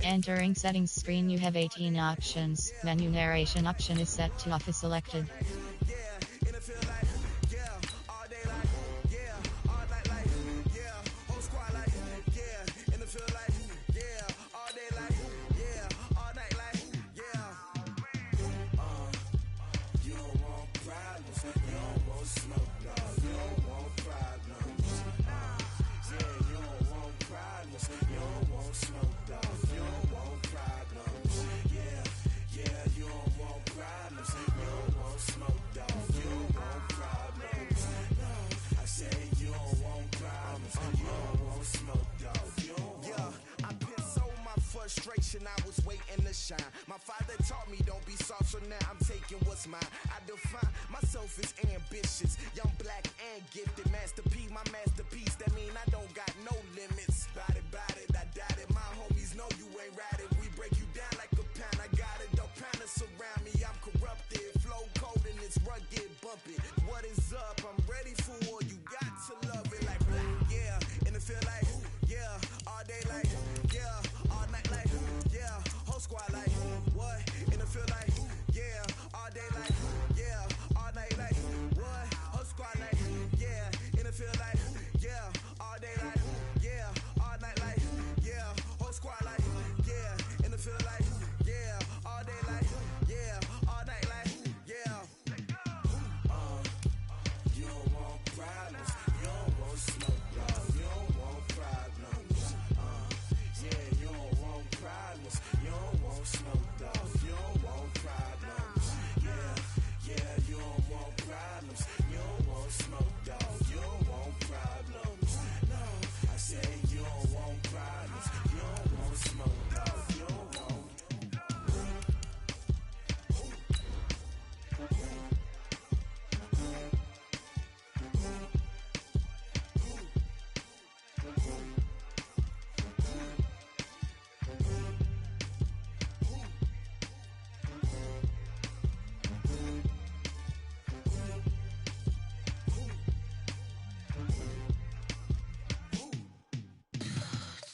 Entering settings screen, you have 18 options. Menu narration option is set to off is selected. I was waiting to shine. My father taught me don't be soft, so now I'm taking what's mine. I define myself as ambitious, young, black, and gifted. Master P, my masterpiece. That mean I don't got no limits. Bout it, I doubt it. My homies know you ain't ratted. We break you down like a pound. I got it, don't panic surround me. I'm corrupted, flow cold and it's rugged, bumpy. What is up? I'm ready for war. You got to love it like black, yeah. And it feel like, yeah, all day like, yeah, all night like, yeah, whole squad like, what? And it feel like, yeah, all day like, yeah, all night like, what? Whole squad like, yeah, and it feel like, yeah, all day like, yeah, all night like, yeah, whole squad like, yeah, and it feel like, yeah, all day like, yeah, all night like, yeah. You don't want problems, you don't want smoke, dog. You don't want problems, yeah, you don't want problems, you don't want smoke, dog. You don't want problems, yeah, you don't want problems, you don't want smoke, dog. You don't want problems, no, I say you don't want problems, you don't want smoke, dog. You don't want.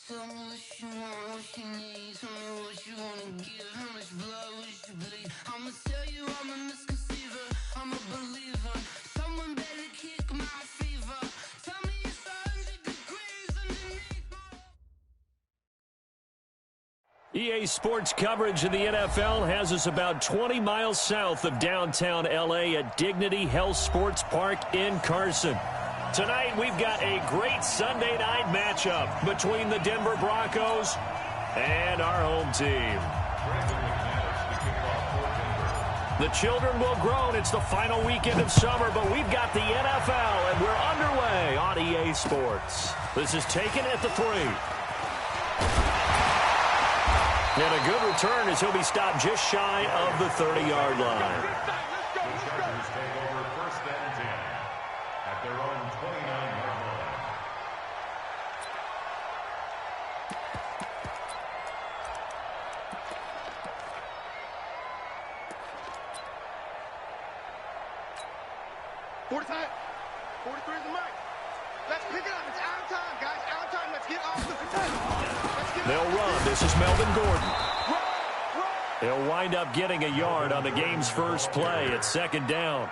Tell me what you want, what you need. Tell me what you wanna give. How much blood would you bleed? I'ma tell you I'm a misconceiver. I'm a believer. Someone better kick my fever. Tell me it's 100 degrees underneath my... EA Sports coverage of the NFL has us about 20 miles south of downtown LA at Dignity Health Sports Park in Carson. Tonight, we've got a great Sunday night matchup between the Denver Broncos and our home team. The children will groan. It's the final weekend of summer, but we've got the NFL, and we're underway on EA Sports. This is taken at the 3. And a good return as he'll be stopped just shy of the 30-yard line. They'll run. This is Melvin Gordon. They'll wind up getting a yard on the game's first play. It's second down.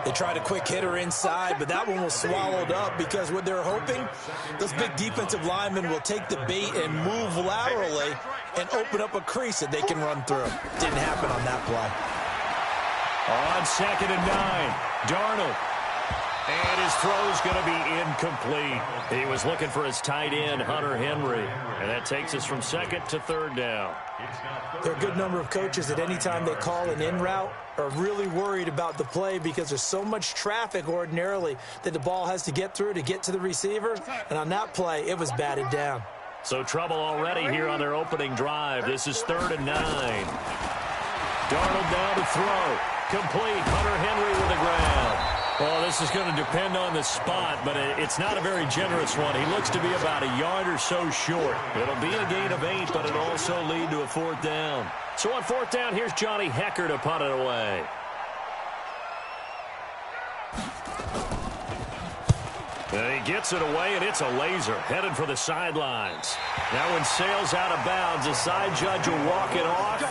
They tried a quick hitter inside, but that one was swallowed up because what they're hoping, those big defensive linemen will take the bait and move laterally and open up a crease that they can run through. Didn't happen on that play. On 2nd and 9, Darnold. And his throw's going to be incomplete. He was looking for his tight end, Hunter Henry. And that takes us from 2nd to 3rd down. There are a good number of coaches at any time they call an in route are really worried about the play because there's so much traffic ordinarily that the ball has to get through to get to the receiver. And on that play, it was batted down. So trouble already here on their opening drive. This is 3rd and 9. Darnold down to throw. Complete. Hunter Henry with the ground. Well, this is going to depend on the spot, but it's not a very generous one. He looks to be about a yard or so short. It'll be a gain of 8, but it'll also lead to a 4th down. So on 4th down, here's Johnny Hecker to punt it away. And he gets it away, and it's a laser headed for the sidelines. That one sails out of bounds. The side judge will walk it off.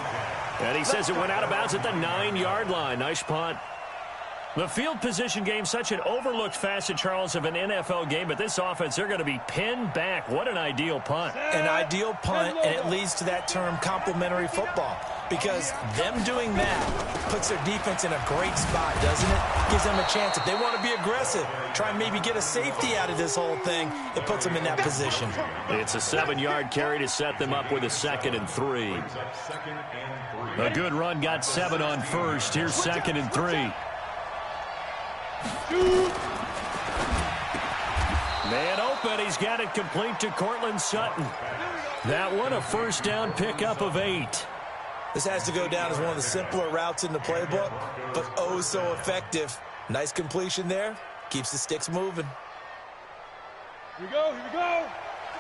And he says it went out of bounds at the 9-yard line. Nice punt. The field position game, such an overlooked facet, Charles, of an NFL game. But this offense, they're going to be pinned back. What an ideal punt. An ideal punt, and it leads to that term complementary football. Because them doing that puts their defense in a great spot, doesn't it? Gives them a chance. If they want to be aggressive, try and maybe get a safety out of this whole thing, it puts them in that position. It's a 7-yard carry to set them up with a 2nd and 3. A good run got 7 on first. Here's 2nd and 3. Man open. He's got it complete to Cortland Sutton. That one, a first down pickup of 8. This has to go down as one of the simpler routes in the playbook, but oh so effective. Nice completion there. Keeps the sticks moving. Here we go, here we go.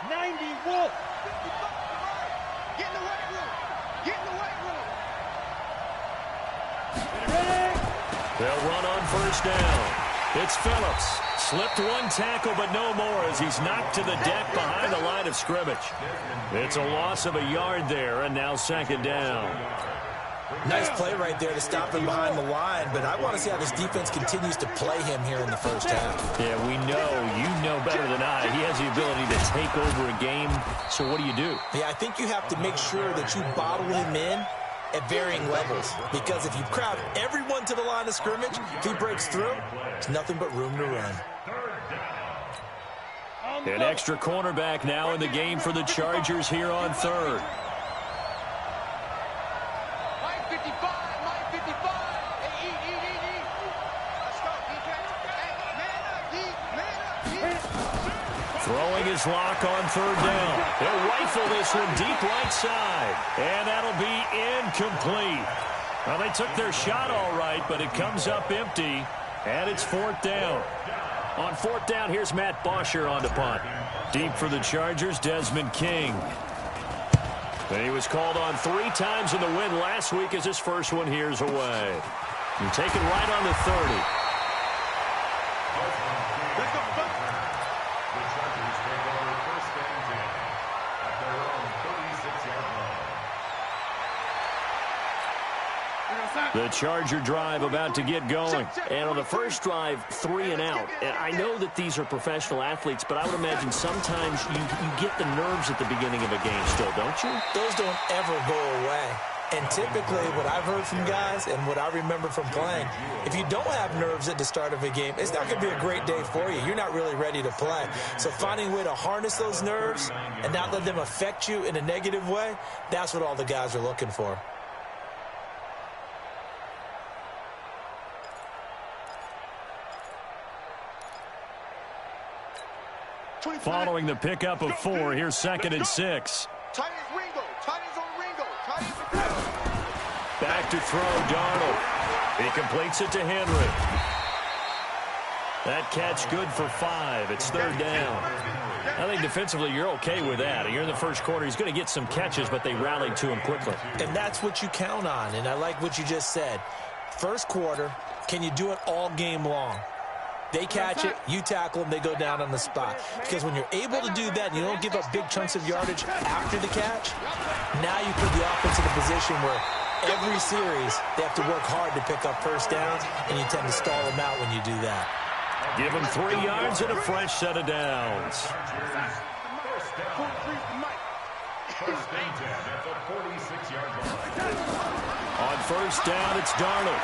90, Wolf. Get in the weight room. Get in the weight room. Ready? They'll run on first down. It's Phillips. Slipped one tackle, but no more as he's knocked to the deck behind the line of scrimmage. It's a loss of a yard there, and now 2nd down. Nice play right there to stop him behind the line, but I want to see how this defense continues to play him here in the first half. Yeah, we know, you know better than I. He has the ability to take over a game, so what do you do? Yeah, I think you have to make sure that you bottle him in at varying levels, because if you crowd everyone to the line of scrimmage, if he breaks through, there's nothing but room to run. An extra cornerback now in the game for the Chargers here on 3rd. Mike 55, Mike 55. Hey, eat. Let's go, DJ. Man up, Throwing his lock on 3rd down. He'll rifle this one deep right side. And that'll be incomplete. Well, they took their shot all right, but it comes up empty. And it's 4th down. On 4th down, here's Matt Bosher on the punt. Deep for the Chargers, Desmond King. And he was called on 3 times in the win last week as his first one here's away. You take it right on the 30. The Charger drive about to get going. And on the first drive, 3 and out. And I know that these are professional athletes, but I would imagine sometimes you get the nerves at the beginning of a game still, don't you? Those don't ever go away. And typically what I've heard from guys and what I remember from playing, if you don't have nerves at the start of a game, it's not going to be a great day for you. You're not really ready to play. So finding a way to harness those nerves and not let them affect you in a negative way, that's what all the guys are looking for. Following the pickup of 4, here's 2nd and 6. Tight as Ringo. Tight as on Ringo. Tight as Back to throw, Darnold. He completes it to Henry. That catch good for 5. It's 3rd down. I think defensively you're okay with that. You're in the first quarter. He's going to get some catches, but they rallied to him quickly. And that's what you count on, and I like what you just said. First quarter, can you do it all game long? They catch it, you tackle them, they go down on the spot. Because when you're able to do that and you don't give up big chunks of yardage after the catch, now you put the offense in a position where every series they have to work hard to pick up first downs, and you tend to stall them out when you do that. Give them 3 yards and a fresh set of downs. On first down, it's Darnold.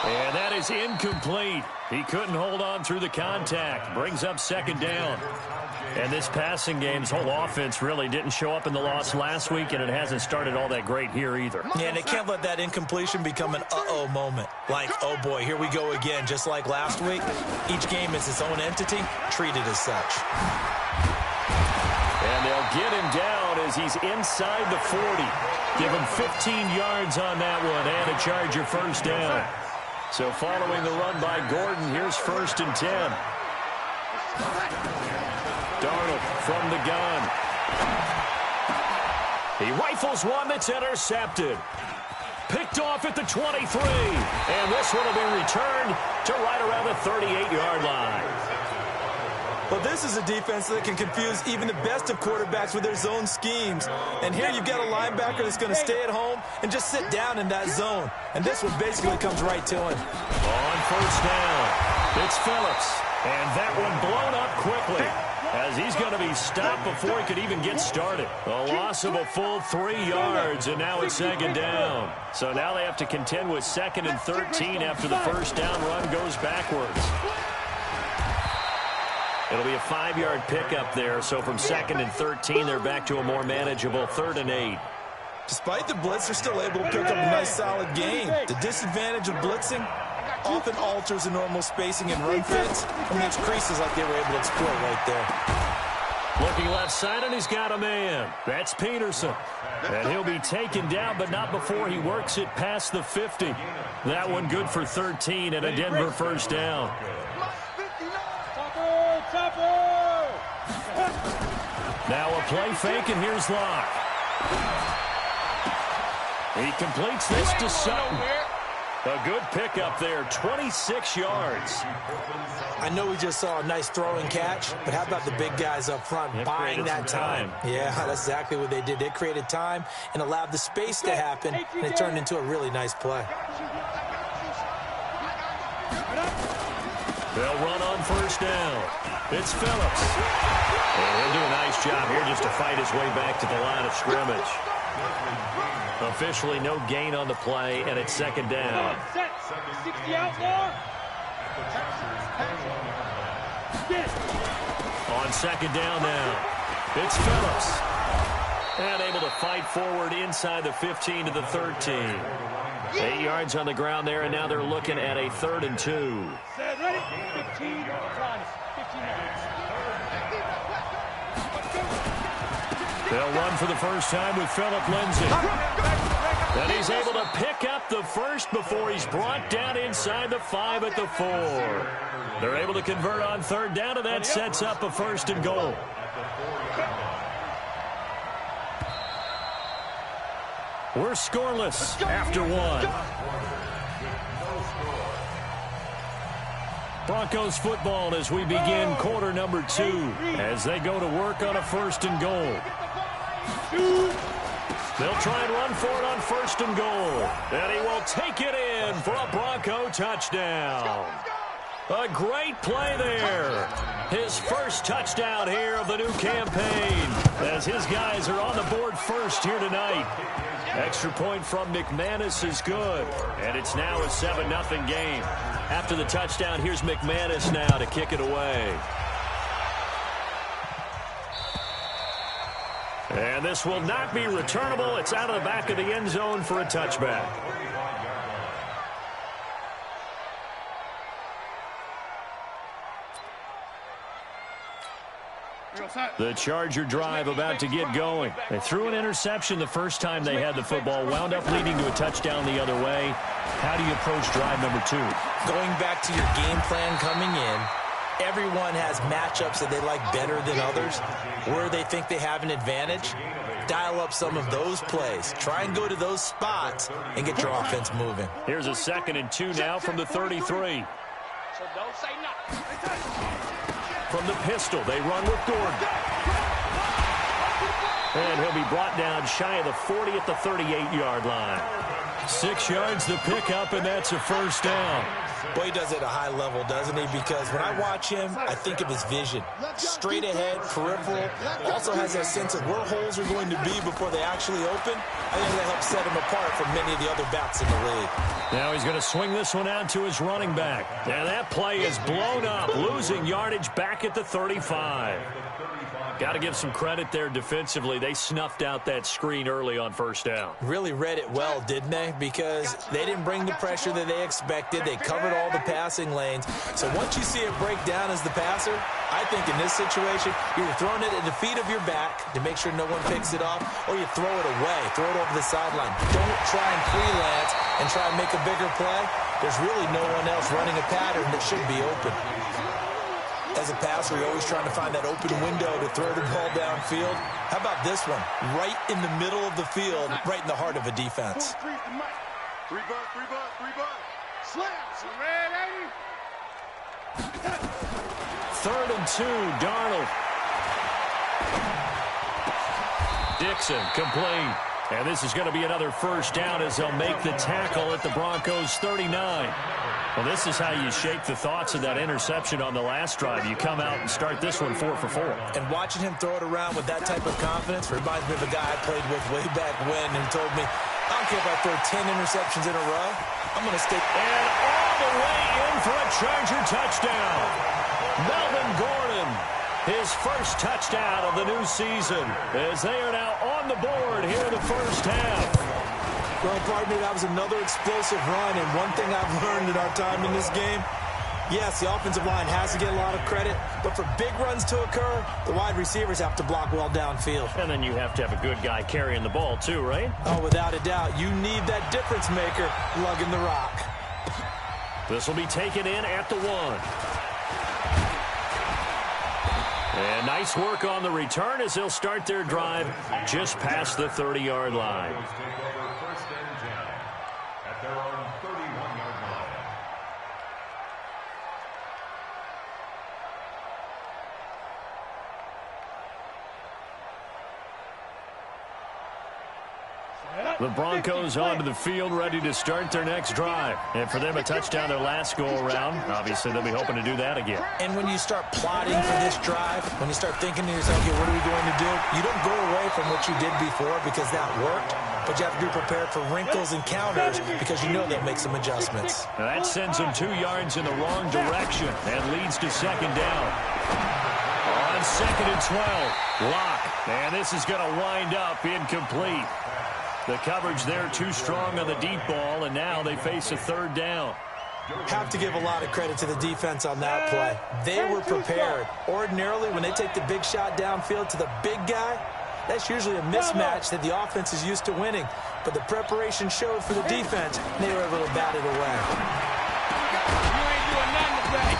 And that is incomplete. He couldn't hold on through the contact. Brings up 2nd down. And this passing game's whole offense really didn't show up in the loss last week, and it hasn't started all that great here either. Yeah, and they can't let that incompletion become an uh-oh moment. Like, oh boy, here we go again. Just like last week, each game is its own entity, treated as such. And they'll get him down as he's inside the 40. Give him 15 yards on that one and a Charger first down. So following the run by Gordon, here's 1st and 10. Darnold from the gun. He rifles one that's intercepted. picked off at the 23. And this one will be returned to right around the 38-yard line. Well, this is a defense that can confuse even the best of quarterbacks with their zone schemes. And here you've got a linebacker that's going to stay at home and just sit down in that zone. And this one basically comes right to him. On first down, it's Phillips. And that one blown up quickly, as he's going to be stopped before he could even get started. A loss of a full 3 yards, and now it's second down. So now they have to contend with 2nd and 13 after the first down run goes backwards. It'll be a 5-yard pickup there, so from 2nd and 13, they're back to a more manageable 3rd and 8. Despite the blitz, they're still able to pick up a nice, solid gain. The disadvantage of blitzing often alters the normal spacing and run fits and leaves creases like they were able to exploit right there. Looking left side, and he's got a man. That's Peterson. And he'll be taken down, but not before he works it past the 50. That one good for 13 and a Denver first down. Now a play fake, and here's Locke. He completes this to Sutton. A good pickup there, 26 yards. I know we just saw a nice throwing catch, but how about the big guys up front buying that time? Yeah, that's exactly what they did. They created time and allowed the space to happen, and it turned into a really nice play. They'll run on first down. It's Phillips. And he'll do a nice job here just to fight his way back to the line of scrimmage. Officially no gain on the play, and it's second down. On second down now, it's Phillips. And able to fight forward inside the 15 to the 13. 8 yards on the ground there, and now they're looking at a 3rd and 2. Ready? 15 yards. They'll run for the first time with Phillip Lindsay. And he's able to pick up the first before he's brought down inside the 5 at the 4. They're able to convert on 3rd down, and that sets up a 1st and goal. We're scoreless after 1. Broncos football as we begin quarter number 2 as they go to work on a 1st and goal. They'll try and run for it on 1st and goal. And he will take it in for a Bronco touchdown. A great play there. His first touchdown here of the new campaign as his guys are on the board first here tonight. Extra point from McManus is good, and it's now a 7-0 game. After the touchdown, here's McManus now to kick it away. And this will not be returnable. It's out of the back of the end zone for a touchback. The Charger drive about to get going. They threw an interception the first time they had the football, wound up leading to a touchdown the other way. How do you approach drive number 2? Going back to your game plan coming in, everyone has matchups that they like better than others. Where they think they have an advantage, dial up some of those plays. Try and go to those spots and get your offense moving. Here's a 2nd and 2 now from the 33. So don't say nothing. From the pistol, they run with Gordon. And he'll be brought down shy of the 40 at the 38-yard line. 6 yards the pickup, and that's a 1st down. Boy, he does it at a high level, doesn't he? Because when I watch him, I think of his vision. Straight ahead, peripheral. Also has that sense of where holes are going to be before they actually open. I think that helps set him apart from many of the other backs in the league. Now he's going to swing this one out to his running back. And that play is blown up, losing yardage back at the 35. Got to give some credit there defensively. They snuffed out that screen early on 1st down. Really read it well, didn't they? Because they didn't bring the pressure that they expected. They covered all the passing lanes. So once you see it break down as the passer, I think in this situation, you're throwing it at the feet of your back to make sure no one picks it off, or you throw it away, throw it over the sideline. Don't try and freelance and try and make a bigger play. There's really no one else running a pattern that should be open. As a passer, you're always trying to find that open window to throw the ball downfield. How about this one? Right in the middle of the field, right in the heart of a defense. Three butt. Slams. Red 80. 3rd and 2, Darnold. Dixon, complete. And this is going to be another first down as they'll make the tackle at the Broncos 39. Well, this is how you shake the thoughts of that interception on the last drive. You come out and start this one 4 for 4. And watching him throw it around with that type of confidence reminds me of a guy I played with way back when who told me, I don't care if I throw 10 interceptions in a row, I'm going to stick. And all the way in for a Charger touchdown. Melvin Gordon, his first touchdown of the new season, as they are now on the board here in the first half. Well, pardon me, that was another explosive run, and one thing I've learned in our time in this game, yes, the offensive line has to get a lot of credit, but for big runs to occur, the wide receivers have to block well downfield. And then you have to have a good guy carrying the ball too, right? Oh, without a doubt. You need that difference maker lugging the rock. This will be taken in at the 1. And nice work on the return as they'll start their drive just past the 30-yard line. The Broncos onto the field, ready to start their next drive. And for them, a touchdown their last go-around. Obviously, they'll be hoping to do that again. And when you start plotting for this drive, when you start thinking to yourself, okay, what are we going to do? You don't go away from what you did before because that worked, but you have to be prepared for wrinkles and counters because you know they'll make some adjustments. Now that sends them 2 yards in the wrong direction and leads to second down. On 2nd and 12, Locke. And this is going to wind up incomplete. The coverage there too strong on the deep ball, and now they face a 3rd down. Have to give a lot of credit to the defense on that play. They were prepared. Ordinarily, when they take the big shot downfield to the big guy, that's usually a mismatch that the offense is used to winning. But the preparation showed for the defense, and they were able to bat it away. You ain't doing nothing today.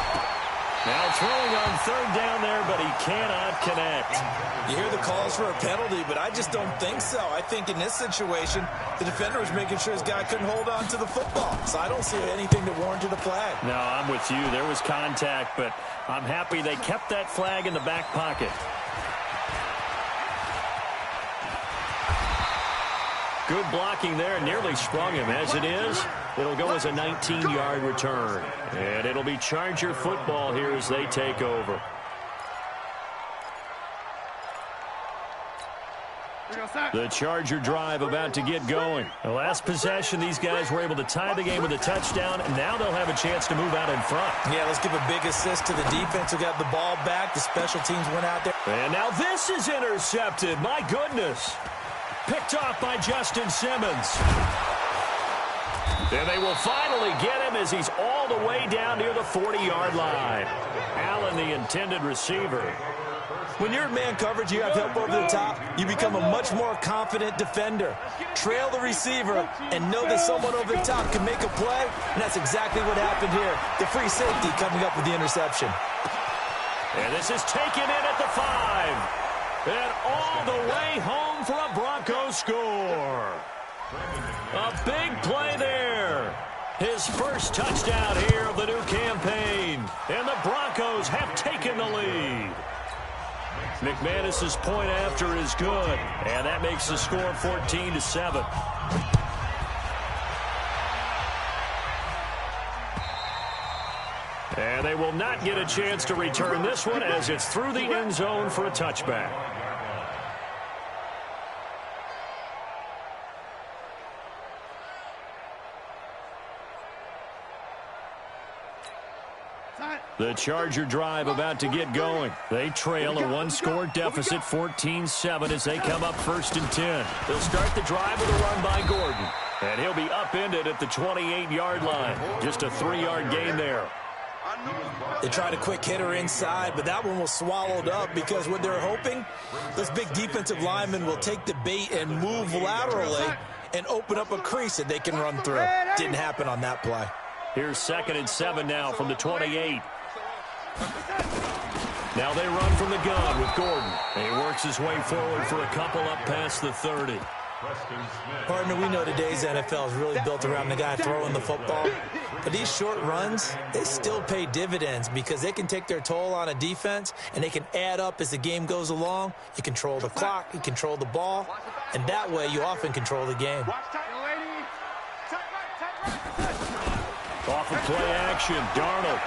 Now throwing on 3rd down there, but he cannot connect. You hear the calls for a penalty, but I just don't think so. I think in this situation, the defender was making sure his guy couldn't hold on to the football. So I don't see anything that warranted a flag. No, I'm with you. There was contact, but I'm happy they kept that flag in the back pocket. Good blocking there, nearly sprung him. As it is, it'll go as a 19-yard return. And it'll be Charger football here as they take over. The Charger drive about to get going. The last possession, these guys were able to tie the game with a touchdown, and now they'll have a chance to move out in front. Yeah, let's give a big assist to the defense who got the ball back. The special teams went out there. And now this is intercepted. My goodness. Picked off by Justin Simmons. And they will finally get him as he's all the way down near the 40-yard line. Allen, the intended receiver. When you're in man coverage, you have help over the top, you become a much more confident defender. Trail the receiver and know that someone over the top can make a play, and that's exactly what happened here. The free safety coming up with the interception. And this is taken in at the 5. And all the way home for a Broncos score. A big play there. His first touchdown here of the new campaign. And the Broncos have taken the lead. McManus's point after is good. And that makes the score 14-7. And they will not get a chance to return this one as it's through the end zone for a touchback. The Charger drive about to get going. They trail a one-score deficit, 14-7, as they come up 1st and 10. They'll start the drive with a run by Gordon. And he'll be upended at the 28-yard line. Just a 3-yard gain there. They tried a quick hitter inside, but that one was swallowed up because what they're hoping, those big defensive linemen will take the bait and move laterally and open up a crease that they can run through. Didn't happen on that play. Here's 2nd and 7 now from the 28. Now they run from the gun with Gordon. And he works his way forward for a couple up past the 30. Partner, we know today's NFL is really built around the guy throwing the football. But these short runs, they still pay dividends because they can take their toll on a defense, and they can add up as the game goes along. You control the clock, you control the ball, and that way you often control the game. Off of play action, Darnold.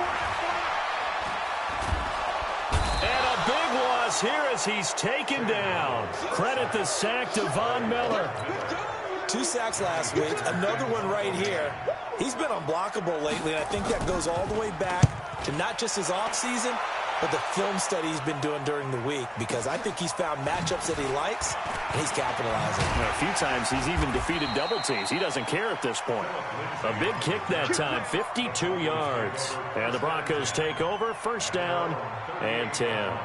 And a big loss here as he's taken down. Credit the sack to Von Miller. 2 sacks last week, another one right here. He's been unblockable lately, and I think that goes all the way back to not just his offseason, but the film study he's been doing during the week, because I think he's found matchups that he likes, and he's capitalizing. A few times he's even defeated double teams. He doesn't care at this point. A big kick that time, 52 yards. And the Broncos take over, first down and 10.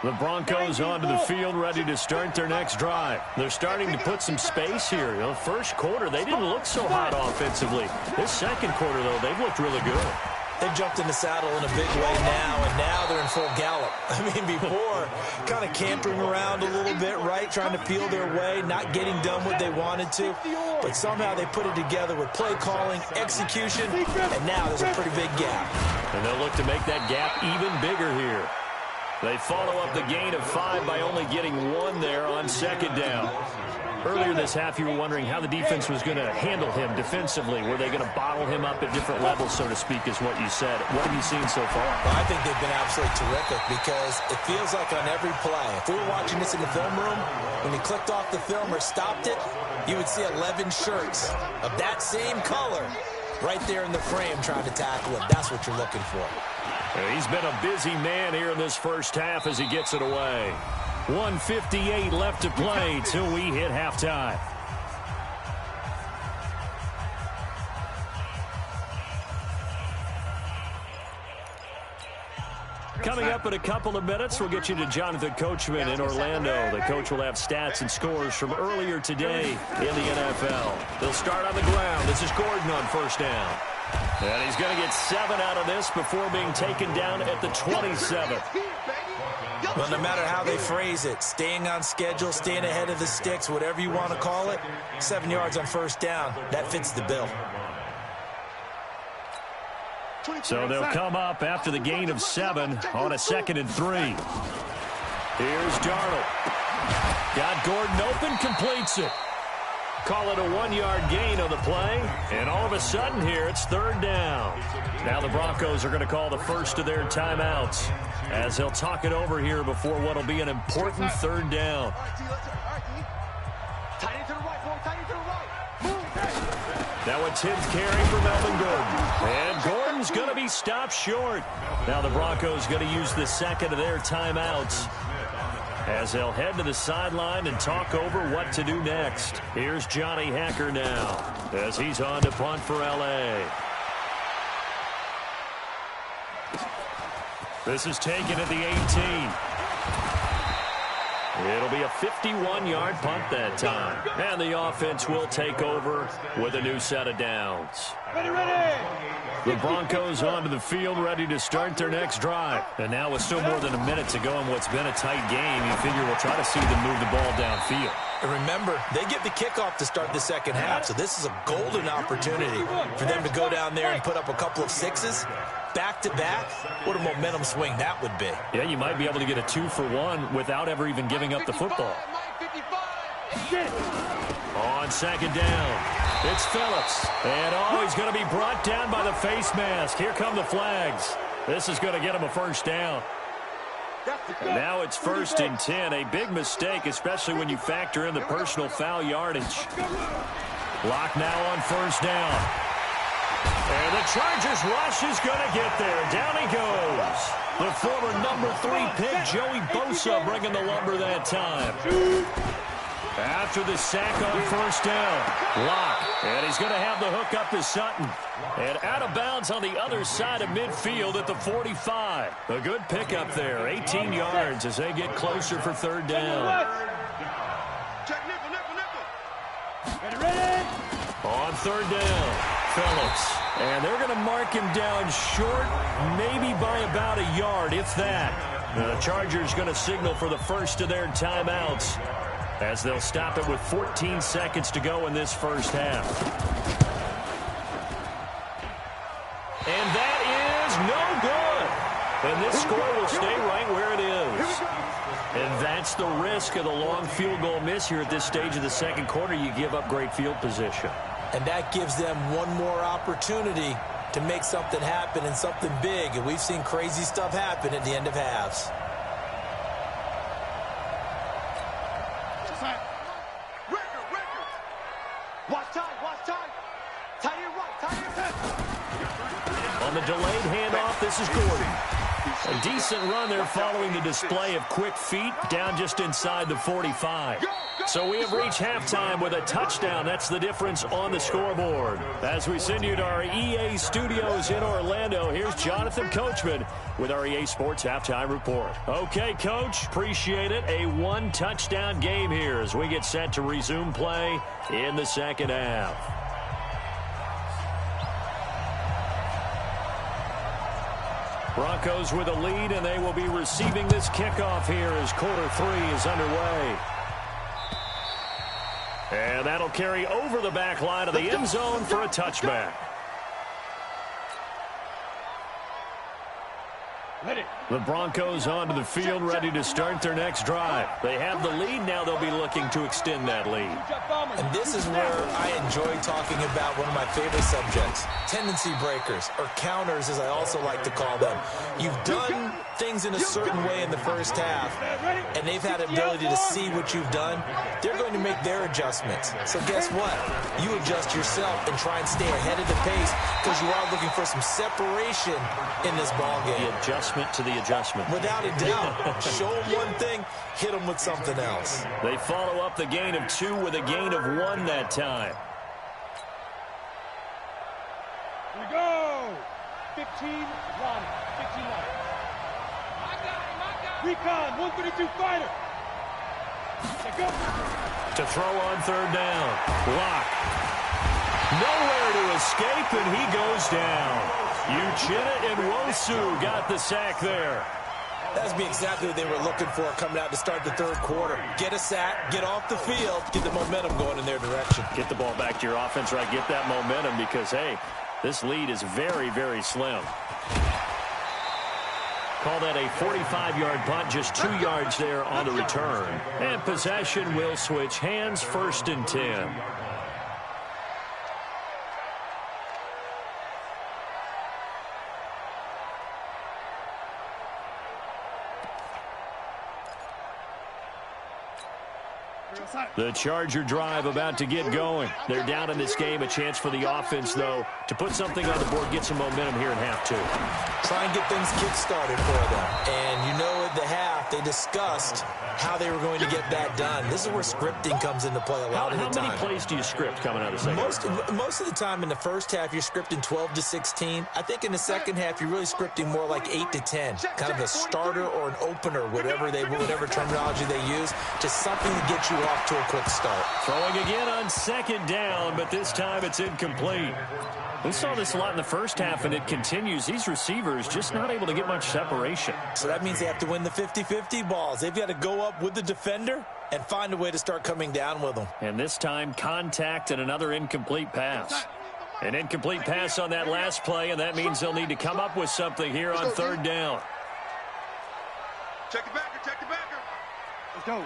The Broncos onto the field, ready to start their next drive. They're starting to put some space here. You know, first quarter, they didn't look so hot offensively. This second quarter, though, they've looked really good. They've jumped in the saddle in a big way now, and now they're in full gallop. I mean, before, kind of cantering around a little bit, right, trying to feel their way, not getting done what they wanted to. But somehow they put it together with play calling, execution, and now there's a pretty big gap. And they'll look to make that gap even bigger here. They follow up the gain of 5 by only getting 1 there on second down. Earlier this half, you were wondering how the defense was going to handle him defensively. Were they going to bottle him up at different levels, so to speak, is what you said. What have you seen so far? Well, I think they've been absolutely terrific because it feels like on every play, if we were watching this in the film room, when he clicked off the film or stopped it, you would see 11 shirts of that same color right there in the frame trying to tackle him. That's what you're looking for. He's been a busy man here in this first half as he gets it away. 1:58 left to play till we hit halftime. Coming up in a couple of minutes, we'll get you to Jonathan Coachman in Orlando. The coach will have stats and scores from earlier today in the NFL. They'll start on the ground. This is Gordon on first down. And he's going to get 7 out of this before being taken down at the 27. Well, no matter how they phrase it, staying on schedule, staying ahead of the sticks, whatever you want to call it, 7 yards on first down, that fits the bill. So they'll come up after the gain of 7 on a 2nd and 3. Here's Darnold. Got Gordon open, completes it. Call it a 1-yard gain on the play, and all of a sudden here it's 3rd down. Now the Broncos are going to call the first of their timeouts as they'll talk it over here before what will be an important 3rd down. Now a 10th carry for Melvin Gordon. And Gordon's going to be stopped short. Now the Broncos going to use the second of their timeouts as they'll head to the sideline and talk over what to do next. Here's Johnny Hacker now as he's on to punt for L.A. This is taken at the 18. It'll be a 51-yard punt that time. And the offense will take over with a new set of downs. Ready. The Broncos onto the field, ready to start their next drive. And now with still more than a minute to go in what's been a tight game, you figure we'll try to see them move the ball downfield. And remember, they get the kickoff to start the second half, so this is a golden opportunity for them to go down there and put up a couple of 6s. Back-to-back, what a momentum swing that would be. Yeah, you might be able to get a 2-for-1 without ever even giving up the football. On second down, it's Phillips. And, he's going to be brought down by the face mask. Here come the flags. This is going to get him a first down. And now it's 1st and 10. A big mistake, especially when you factor in the personal foul yardage. Lock now on first down. And the Chargers rush is going to get there. Down he goes. The former number 3 pick, Joey Bosa, bringing the lumber that time. After the sack on first down, Lock. And he's going to have the hook up to Sutton. And out of bounds on the other side of midfield at the 45. A good pickup there, 18 yards as they get closer for 3rd down. On 3rd down, Phillips. And they're going to mark him down short, maybe by about a yard, if that. The Chargers going to signal for the first of their timeouts as they'll stop it with 14 seconds to go in this first half. And that is no good. And this score will stay right where it is. And that's the risk of the long field goal miss here at this stage of the second quarter. You give up great field position. And that gives them one more opportunity to make something happen and something big. And we've seen crazy stuff happen at the end of halves. On the delayed handoff, this is Gordon. A decent run there following the display of quick feet down just inside the 45. So we have reached halftime with a touchdown. That's the difference on the scoreboard. As we send you to our EA studios in Orlando, here's Jonathan Coachman with our EA Sports Halftime Report. Okay, Coach, appreciate it. A one-touchdown game here as we get set to resume play in the second half. Broncos with a lead, and they will be receiving this kickoff here as quarter 3 is underway. And that'll carry over the back line of the end zone for a touchback. The Broncos onto the field, ready to start their next drive. They have the lead. Now they'll be looking to extend that lead. And this is where I enjoy talking about one of my favorite subjects, tendency breakers, or counters as I also like to call them. You've done things in a certain way in the first half, and they've had ability to see what you've done. They're going to make their adjustments. So guess what? You adjust yourself and try and stay ahead of the pace because you are looking for some separation in this ballgame. The adjustment to the adjustment. Without a doubt. Show them one thing, hit them with something else. They follow up the gain of 2 with a gain of 1 that time. Here we go. 15 line. 15 line. Recon, 132 fighter. Let's go. To throw on third down. Block. Nowhere to escape, and he goes down. Uchenna and Wosu got the sack there. That's exactly what they were looking for coming out to start the third quarter. Get a sack, get off the field, get the momentum going in their direction. Get the ball back to your offense, right? Get that momentum because, hey, this lead is very, very slim. Call that a 45-yard punt, just 2 yards there on the return. And possession will switch hands, 1st and 10. The Charger drive about to get going. They're down in this game. A chance for the offense, though, to put something on the board, get some momentum here in half 2. Try and get things kick-started for them. And you know at the half, they discussed how they were going to get that done. This is where scripting comes into play a lot of the time. How many plays do you script coming out of the second? Most of the time in the first half, you're scripting 12 to 16. I think in the second half, you're really scripting more like 8 to 10. Kind of a starter or an opener, whatever terminology they use, just something to get you off to a quick start. Throwing again on second down, but this time it's incomplete. We saw this a lot in the first half, and it continues. These receivers just not able to get much separation. So that means they have to win the 50-50 balls. They've got to go up with the defender and find a way to start coming down with them. And this time, contact and another incomplete pass. An incomplete pass on that last play, and that means they'll need to come up with something here on third down. Check the backer, check the backer. Let's go.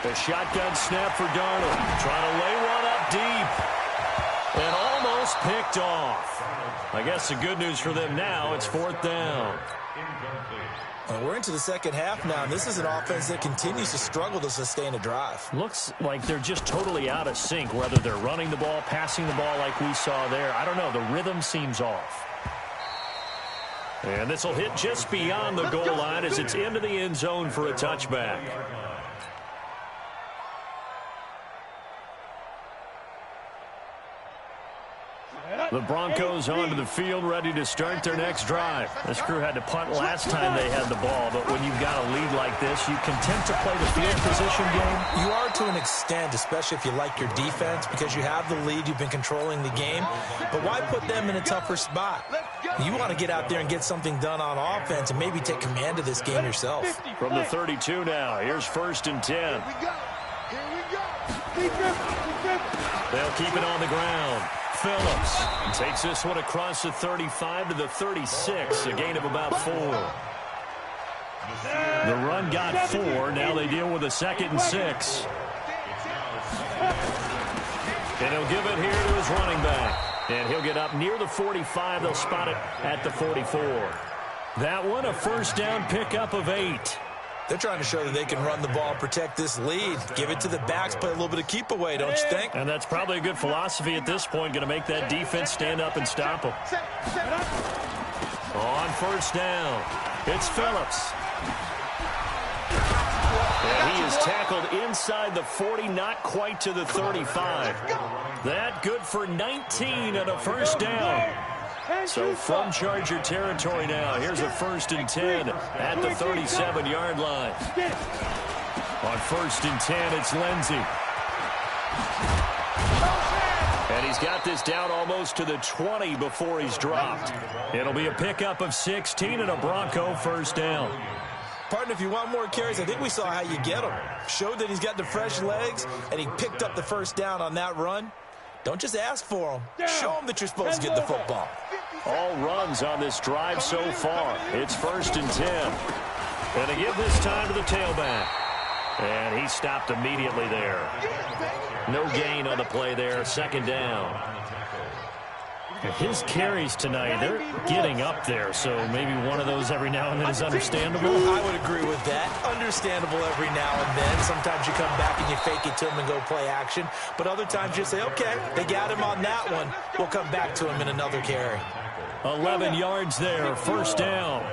The shotgun snap for Darnold. Trying to lay one up deep. And almost picked off. I guess the good news for them now, it's 4th down. And we're into the second half now, and this is an offense that continues to struggle to sustain a drive. Looks like they're just totally out of sync, whether they're running the ball, passing the ball like we saw there. I don't know. The rhythm seems off. And this will hit just beyond the goal line as it's into the end zone for a touchback. The Broncos onto the field, ready to start their next drive. This crew had to punt last time they had the ball, but when you've got a lead like this, you content to play the field position game? You are to an extent, especially if you like your defense, because you have the lead, you've been controlling the game. But why put them in a tougher spot? You want to get out there and get something done on offense and maybe take command of this game yourself. From the 32 now, here's 1st and 10. Here we go. They'll keep it on the ground. Phillips takes this one across the 35 to the 36, a gain of about 4. The run got 4. Now they deal with a 2nd and 6. And he'll give it here to his running back. And he'll get up near the 45. They'll spot it at the 44. That one, a 1st down pickup of 8. They're trying to show that they can run the ball, protect this lead, give it to the backs, play a little bit of keep away, don't you think? And that's probably a good philosophy at this point, going to make that defense stand up and stop them. On 1st down, it's Phillips. And he is tackled inside the 40, not quite to the 35. That good for 19 and a 1st down. So from Charger territory now, here's a 1st and 10 at the 37-yard line. On 1st and 10, it's Lindsey. And he's got this down almost to the 20 before he's dropped. It'll be a pickup of 16 and a Bronco 1st down. Partner, if you want more carries, I think we saw how you get him. Showed that he's got the fresh legs, and he picked up the 1st down on that run. Don't just ask for him. Show him that you're supposed to get the football. All runs on this drive so far. It's 1st and 10. And to give this time to the tailback. And he stopped immediately there. No gain on the play there. 2nd down. His carries tonight, they're getting up there, so maybe one of those every now and then is understandable. I would agree with that. Understandable every now and then. Sometimes you come back and you fake it to him and go play action. But other times you say, okay, they got him on that one. We'll come back to him in another carry. 11 yards there, 1st down.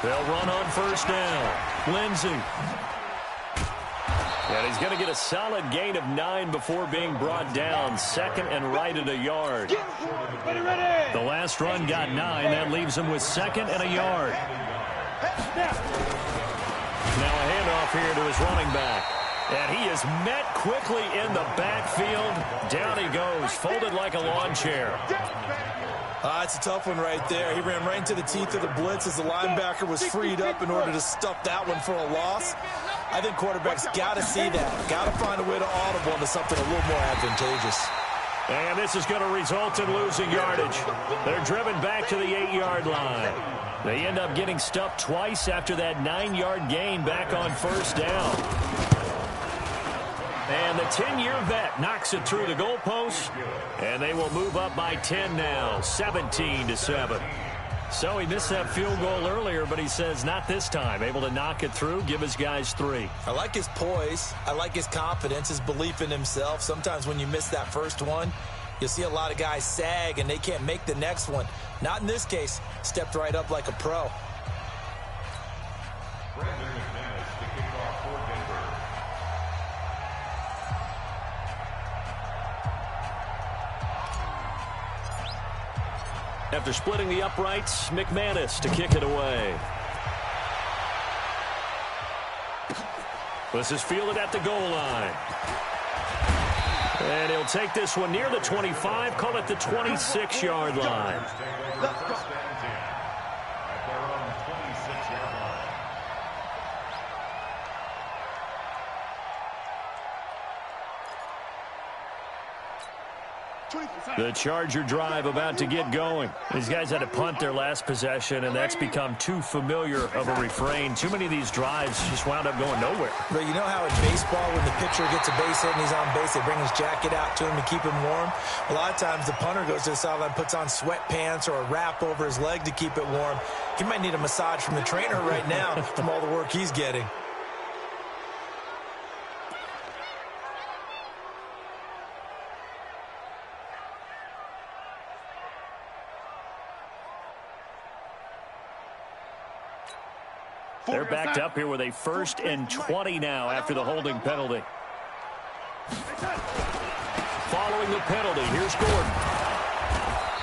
They'll run on 1st down. Lindsey. And he's going to get a solid gain of 9 before being brought down. 2nd and right at a yard. The last run got 9. That leaves him with 2nd and a yard. Now a handoff here to his running back. And he is met quickly in the backfield. Down he goes, folded like a lawn chair. It's a tough one right there. He ran right into the teeth of the blitz as the linebacker was freed up in order to stuff that one for a loss. I think quarterbacks got to see that. Got to find a way to audible into something a little more advantageous. And this is going to result in losing yardage. They're driven back to the 8-yard line. They end up getting stuffed twice after that 9-yard gain back on 1st down. And the 10-year vet knocks it through the goalpost. And they will move up by 10 now, 17-7. So he missed that field goal earlier, but he says not this time. Able to knock it through, give his guys 3. I like his poise. I like his confidence, his belief in himself. Sometimes when you miss that first one, you'll see a lot of guys sag and they can't make the next one. Not in this case. Stepped right up like a pro. After splitting the uprights, McManus to kick it away. This is fielded at the goal line. And he'll take this one near the 25, call it the 26-yard line. The Charger drive about to get going. These guys had to punt their last possession, and that's become too familiar of a refrain. Too many of these drives just wound up going nowhere. But you know how in baseball, when the pitcher gets a base hit and he's on base, they bring his jacket out to him to keep him warm? A lot of times the punter goes to the sideline, puts on sweatpants or a wrap over his leg to keep it warm. He might need a massage from the trainer right now from all the work he's getting. They're backed up here with a 1st and 20 now after the holding penalty. following the penalty. Here's Gordon.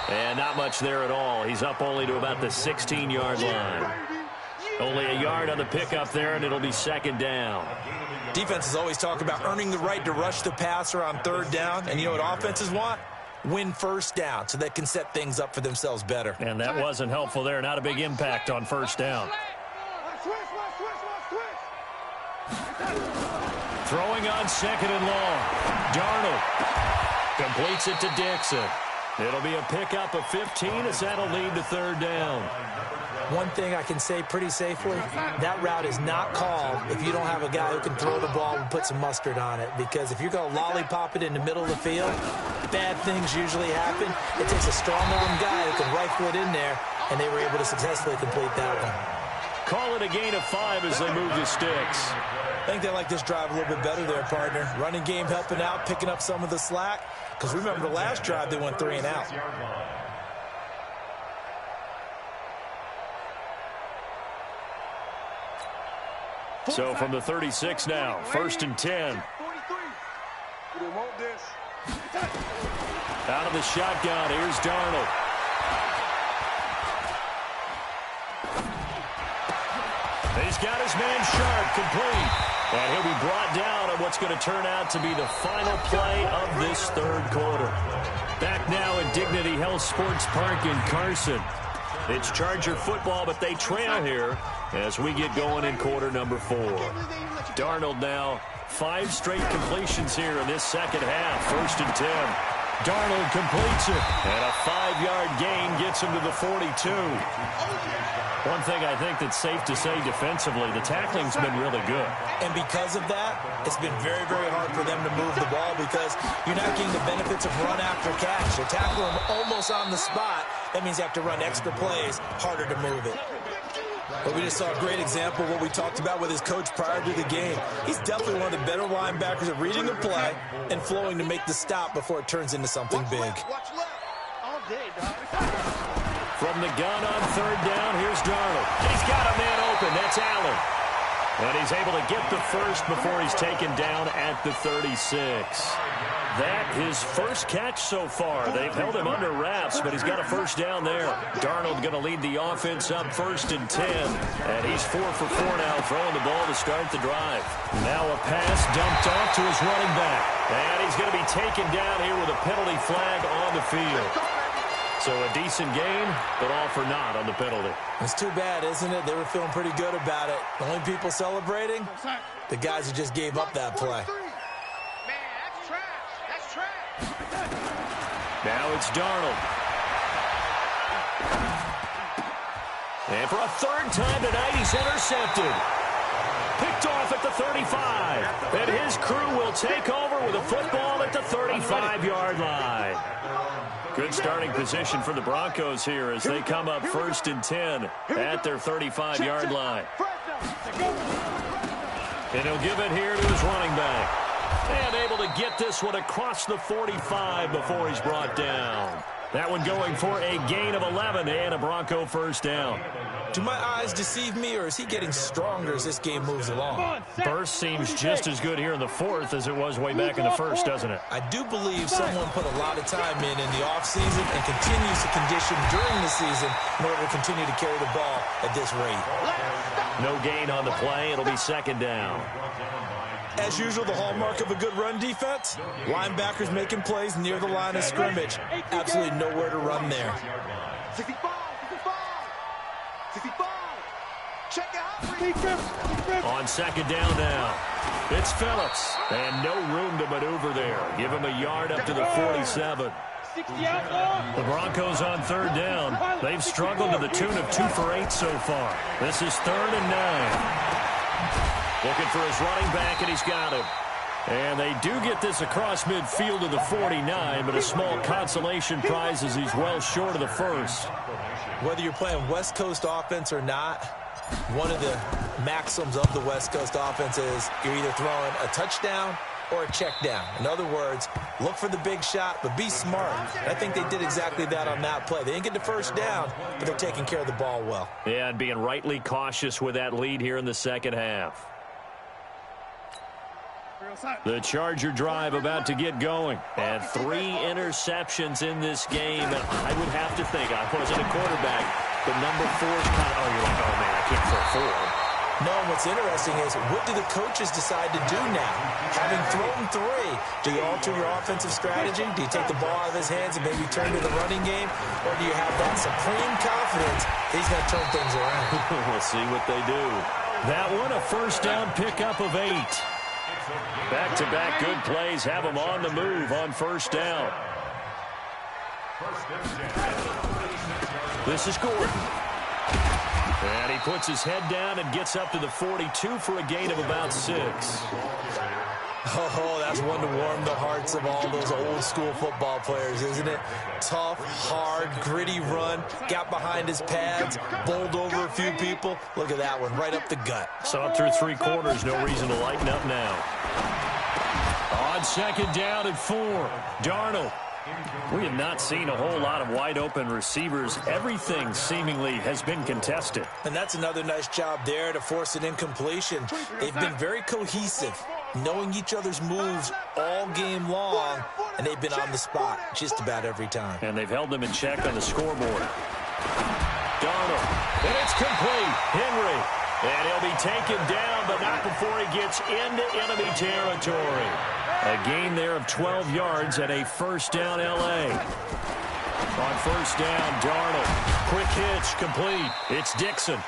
And not much there at all. He's up only to about the 16-yard line. Only a yard on the pickup there, and it'll be second down. Defenses always talk about earning the right to rush the passer on third down. And you know what offenses want? Win first down so they can set things up for themselves better. And that wasn't helpful there. Not a big impact on first down. Throwing on second and long. Darnold completes it to Dixon. It'll be a pickup of 15 as that'll lead to third down. One thing I can say pretty safely, that route is not called if you don't have a guy who can throw the ball and put some mustard on it. Because if you're going to lollipop it in the middle of the field, bad things usually happen. It takes a strong-arm guy who can rifle it in there, and they were able to successfully complete that one. Call it a gain of 5 as they move the sticks. I think they like this drive a little bit better there, partner. Running game helping out, picking up some of the slack. Because remember the last drive, they went 3 and out. So from the 36 now, first and 10. Out of the shotgun, here's Darnold. He's got his man Sharp complete. And he'll be brought down on what's going to turn out to be the final play of this third quarter. Back now at Dignity Health Sports Park in Carson. It's Charger football, but they trail here as we get going in quarter number 4. Darnold now 5 straight completions here in this second half. First and 10. Darnold completes it, and a 5-yard gain gets him to the 42. One thing I think that's safe to say defensively, the tackling's been really good. And because of that, it's been very, very hard for them to move the ball because you're not getting the benefits of run after catch. They tackle him almost on the spot. That means you have to run extra plays, harder to move it. But we just saw a great example of what we talked about with his coach prior to the game. He's definitely one of the better linebackers at reading the play and flowing to make the stop before it turns into something big. From the gun on third down, here's Darnold. He's got a man open. That's Allen. And he's able to get the first before he's taken down at the 36. That his first catch so far. They've held him under wraps, but he's got a first down there. Darnold going to lead the offense up first and 10. And he's 4 for 4 now, throwing the ball to start the drive. Now a pass dumped off to his running back. And he's going to be taken down here with a penalty flag on the field. So a decent gain, but all for naught on the penalty. It's too bad, isn't it? They were feeling pretty good about it. The only people celebrating, the guys who just gave up that play. Now it's Darnold. And for a third time tonight, he's intercepted. Picked off at the 35. And his crew will take over with a football at the 35-yard line. Good starting position for the Broncos here as they come up first and 10 at their 35-yard line. And he'll give it here to his running back. And able to get this one across the 45 before he's brought down. That one going for a gain of 11 and a Bronco first down. Do my eyes deceive me, or is he getting stronger as this game moves along? Burst seems just as good here in the fourth as it was way back in the first, doesn't it? I do believe someone put a lot of time in the offseason and continues to condition during the season in order to continue to carry the ball at this rate. No gain on the play. It'll be second down. As usual, the hallmark of a good run defense, linebackers making plays near the line of scrimmage. Absolutely nowhere to run there. 65. Check out. On second down now, it's Phillips. And no room to maneuver there. Give him a yard up to the 47. The Broncos on third down. They've struggled to the tune of 2 for 8 so far. This is 3rd and 9. Looking for his running back, and he's got him. And they do get this across midfield to the 49, but a small consolation prize as he's well short of the first. Whether you're playing West Coast offense or not, one of the maxims of the West Coast offense is you're either throwing a touchdown or a check down. In other words, look for the big shot, but be smart. I think they did exactly that on that play. They didn't get the first down, but they're taking care of the ball well. Yeah, and being rightly cautious with that lead here in the second half. The Charger drive about to get going. And 3 interceptions in this game. And I would have to think, I wasn't a quarterback, but number 4 is kind of, oh, you're like, oh, man, I can't throw 4. No, what's interesting is, what do the coaches decide to do now? Having thrown 3, do you alter your offensive strategy? Do you take the ball out of his hands and maybe turn to the running game? Or do you have that supreme confidence he's going to turn things around? We'll see what they do. That one, a first down pickup of 8. Back-to-back good plays have them on the move on first down. This is Gordon. And he puts his head down and gets up to the 42 for a gain of about 6. Oh, that's one to warm the hearts of all those old-school football players, isn't it? Tough, hard, gritty run, got behind his pads, bowled over a few people. Look at that one, right up the gut. Saw it through 3 quarters, no reason to lighten up now. On second down and 4, Darnold. We have not seen a whole lot of wide-open receivers. Everything seemingly has been contested. And that's another nice job there to force an incompletion. They've been very cohesive, knowing each other's moves all game long, and they've been on the spot just about every time. And they've held them in check on the scoreboard. Darnold, and it's complete. Henry, and he'll be taken down, but not before he gets into enemy territory. A gain there of 12 yards and a first down L.A. On first down, Darnold. Quick hitch, complete. It's Dixon.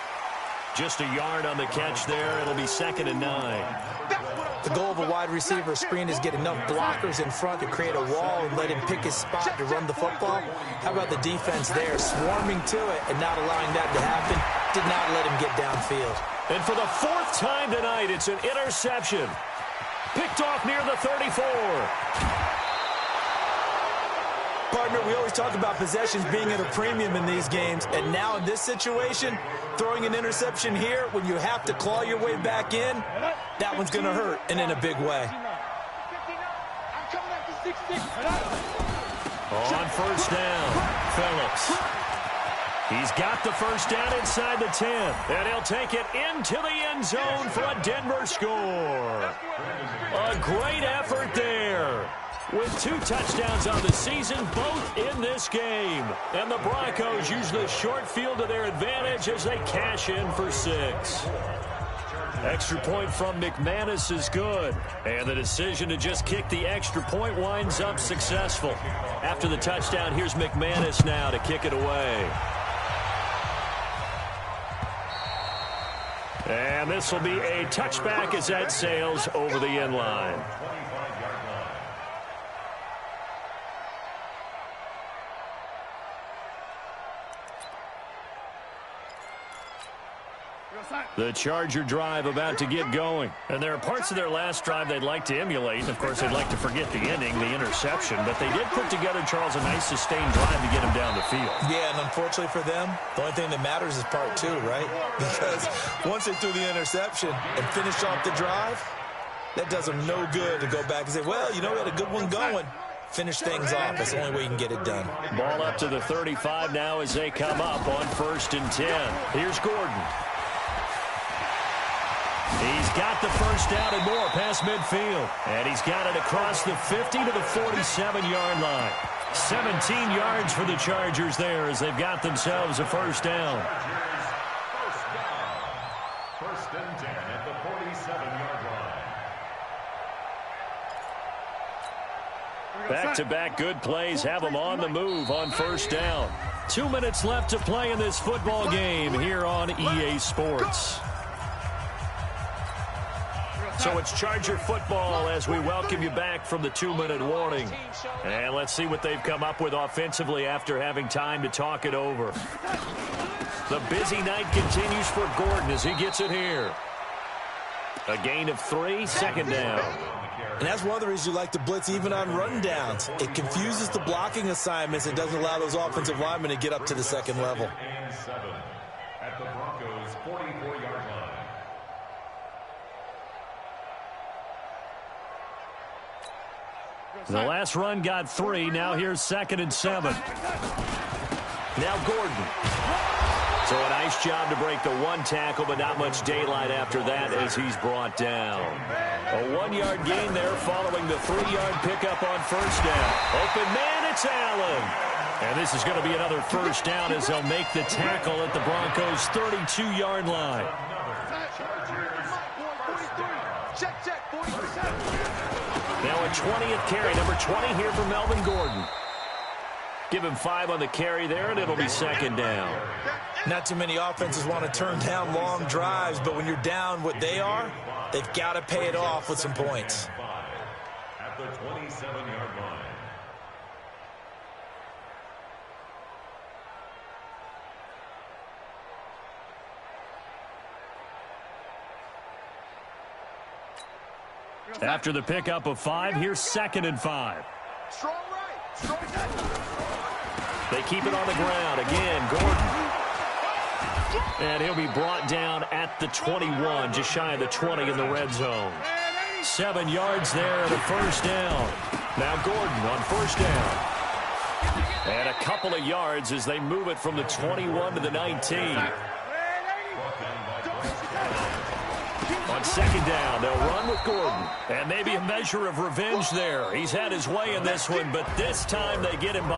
Just a yard on the catch there. It'll be 2nd and 9. The goal of a wide receiver screen is get enough blockers in front to create a wall and let him pick his spot to run the football. How about the defense there, swarming to it and not allowing that to happen? Did not let him get downfield. And for the 4th time tonight, it's an interception. Picked off near the 34. Partner, we always talk about possessions being at a premium in these games, and now in this situation, throwing an interception here when you have to claw your way back in, that one's going to hurt, and in a big way. On first down, Phillips. He's got the first down inside the 10, and he'll take it into the end zone for a Denver score. A great effort there. With 2 touchdowns on the season, both in this game. And the Broncos use the short field to their advantage as they cash in for 6. Extra point from McManus is good. And the decision to just kick the extra point winds up successful. After the touchdown, here's McManus now to kick it away. And this will be a touchback as that sails over the end line. The Charger drive about to get going. And there are parts of their last drive they'd like to emulate. Of course, they'd like to forget the ending, the interception. But they did put together, Charles, a nice sustained drive to get him down the field. Yeah, and unfortunately for them, the only thing that matters is part 2, right? Because once they threw the interception and finished off the drive, that does them no good to go back and say, well, you know, we had a good one going. Finish things off. That's the only way you can get it done. Ball up to the 35 now as they come up on 1st and 10. Here's Gordon. He's got the first down and more past midfield. And he's got it across the 50 to the 47-yard line. 17 yards for the Chargers there as they've got themselves a first down. First and 10 at the 47-yard line. Back-to-back good plays have them on the move on first down. 2 minutes left to play in this football game here on EA Sports. So it's Charger football as we welcome you back from the 2-minute warning. And let's see what they've come up with offensively after having time to talk it over. The busy night continues for Gordon as he gets it here. A gain of 3, 2nd down. And that's one of the reasons you like to blitz even on rundowns. It confuses the blocking assignments and doesn't allow those offensive linemen to get up to the 2nd level. And 7 at the Broncos' 44-yard line. The last run got 3. Now here's 2nd and 7. Now Gordon. So a nice job to break the one tackle, but not much daylight after that as he's brought down. A 1-yard gain there following the 3-yard pickup on first down. Open man, it's Allen. And this is going to be another first down as they'll make the tackle at the Broncos' 32-yard line. Now a 20th carry, number 20 here for Melvin Gordon. Give him 5 on the carry there, and it'll be second down. Not too many offenses want to turn down long drives, but when you're down what they are, they've got to pay it off with some points. At the 27-yard line. After the pickup of 5, here's 2nd and 5. Strong right. Strong left. They keep it on the ground. Again, Gordon. And he'll be brought down at the 21, just shy of the 20 in the red zone. 7 yards there and a first down. Now Gordon on first down. And a couple of yards as they move it from the 21 to the 19. On second down, they'll run with Gordon. And maybe a measure of revenge there. He's had his way in this one, but this time they get him by.